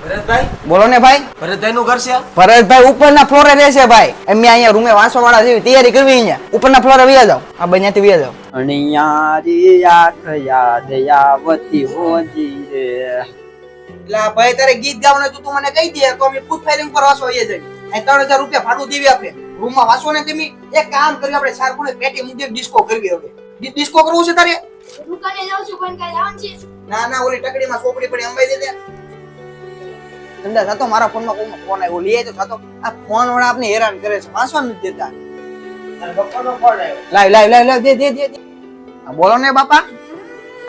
ભરતભાઈ બોલો ને ભાઈ. ભરતભાઈ નું ઘર છે? ભરતભાઈ ઉપરના ફ્લોરે રહેશે ભાઈ. અમે અહીંયા રૂમે વાંસવા વાળા જેવી તૈયારી કરવી અહીંયા. ઉપરના ફ્લોરે વ્યા જાવ. આ બંનેથી વ્યા જાવ. અને યારી આંખ યાદ આવતી હોજી રે. એટલે ભાઈ તારે ગીત ગાવાનું તું મને કહી દે તો અમે ફૂડ ફાયરિંગ પર વાંસવા જઈએ જઈએ. આ 3000 રૂપિયા ભાડું દેવી આપણે. રૂમમાં વાંસવો ને તમે એક કામ કરી આપણે 4 ખૂણે પેટી મુજબ ડિસ્કો કરવી હવે. ડિસ્કો કરવું છે તારે? દુકાને જાઉં છું પણ કાઈ લાવવાનું છે? ના ઓલી ટકડીમાં સોપડી પડી અંબાઈ દે દે. ધંધા થતો મારા ફોનમાં કોઈ ફોન આવ્યો લઈ તો થતો આ ફોન વાળા આપને હેરાન કરે છે વાંસવા નથી દેતા. બપ્પાનો ફોન આવ્યો. લાવ દે બોલો ને બાપા.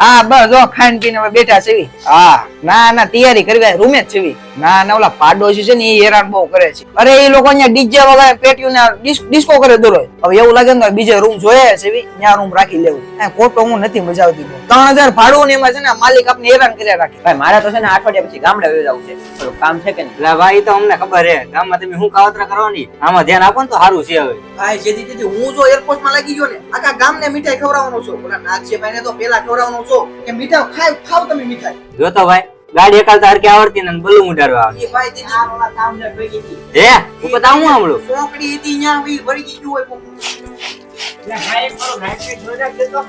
હા બસ જો ખાઈને પીને હવે બેઠા છે. હા ના તૈયારી કરવી રૂમે જ છે. ના ઓલા પાડોશી છે ને એ હેરાન બહુ કરે છે. અરે એ લોકો અહીંયા ડીજે વગાડે પેટીયું ને ડિસ્કો કરે દરરોજ. હવે એવું લાગે ને બીજે રૂમ જોઈએ છે ત્યાં રૂમ રાખી લેવું. ખોટો હું નથી મજા આવતી. 3000 ભાડું ને એમાં છે ને માલિક આપને હેરાન કર્યા રાખે. ભાઈ મારે તો છે ને 8 વાગ્યા પછી ગામડે વયો જવું છે. થોડું કામ છે કે નહીં? એટલે ભાઈ તો અમને ખબર છે ગામમાં તમે શું કાવતરા કરવાની આમાં ધ્યાન આપો ને તો સારું છે. હવે ભાઈ જેથી હું જો એરપોર્ટ માં લાગી ગયો ને આખા ગામને મીઠાઈ ખવડાવવાનો છું. ઓલા નાગજીભાઈ ને તો પેલા ખવડાવવાનો છું કે મીઠાઈ ખાવ તમે મીઠાઈ. જો તો ભાઈ ગાડી એકાલતા હરકે આવડતી ને બલૂન ઉડાડવા આવે. એ ભાઈ દીદી આ ઓલા કામ ને ભેગી હતી. હે ઉપર તાવું સાંભળું સોકડી હતી ન્યા ભરી ગઈ હોય. એટલે ભાઈ મારો નાઈટ જોઈ નાખ દેતો.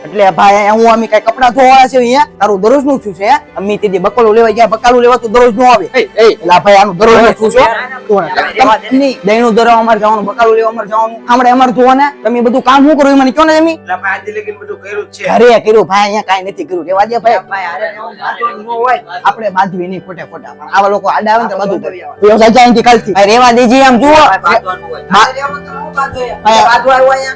એટલે ભાઈ હું અમે કઈ કપડા ધોવાના છે અહીંયા તારું દરરોજ નું છું છે. અમે તેથી બકલો લેવા ગયા બકાલું લેવા તો દરરોજ નો આવે. એટલે ભાઈ આનું દરરોજ નું છું છે. દહીણું દરવા અમારે જવાનું બકાલું લેવા અમારે જવાનું આમડે અમારે ધોવાના. તમે બધું કામ શું કરું મને કયો ને તમે. એટલે ભાઈ આજે લગીન બધું કર્યું જ છે. ઘરે કર્યું ભાઈ અહીંયા કાઈ નથી કર્યું. રેવા દે ભાઈ. ભાઈ આરે નો હોય. આપણે બાંધવી નહીં ખોટા પણ આવા લોકો આડા આવે ને તો બધું કરી આવે. તો સજા અહીંથી કાલથી ભાઈ રેવા દેજી આમ જુઓ.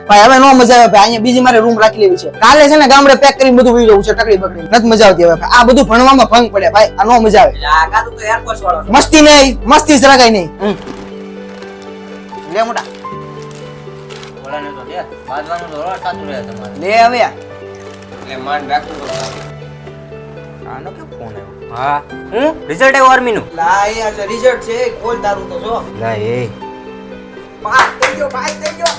ભાઈ હવે નો મજા આવે ભાઈ. અહીંયા બીજી મારે રૂમ રાખી લેવી છે. કાલે છે ને ગામડે પેક કરીને બધું વી જવું છે. ટકડી બકડી નથી મજા આવતી હવે. આ બધું ભણવામાં ભંગ પડે ભાઈ. આ નો મજા આવે. આ ગાતું તો એરપોર્ટ વાળો. મસ્તી નહીં મસ્તી જરા કઈ નહીં. લે મોટા ઓલાને તો દે બાંધવાનું તો રોડ સાચું રહે તમારે. લે હવે એટલે માન રાખતું તો આનો કે ફોન આવ્યો? હા હું રિઝલ્ટ આવ્યો આર્મી નું. લા એ આ રિઝલ્ટ છે ખોલ તારું તો જો. લા એ પાસ થઈ ગયો ભાઈ થઈ ગયો.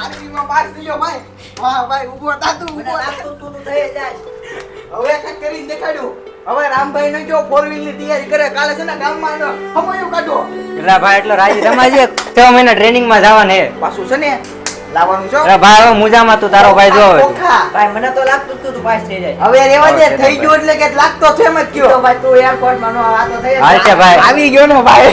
આર્મી માં પાસ થઈ ગયો ભાઈ. વાહ ભાઈ ઉભો થા તું ઉભો થા તું થઈ જાય. હવે કઈ કરીને દેખાડ્યું. હવે રામભાઈ ને જો 4 વ્હીલ ની તૈયારી કરે કાલે છે ને ગામમાં હમયો કાઢો. એટલે ભાઈ એટલો રાજી સમાજે 6 મહિના ટ્રેનિંગ માં જવાને હે. પાછું છે ને લાવવાનું છો. અરે ભાઈ હવે મુજામાં તું તારો ભાઈ જો. ભાઈ મને તો લાગતું તું પાસ થઈ જાય. હવે રેવા દે થઈ ગયો એટલે કે લાગતો છે એમ જ કયો. ભાઈ તું એરપોર્ટ માં નો આ તો થઈ હાલ છે ભાઈ આવી ગયો ને ભાઈ.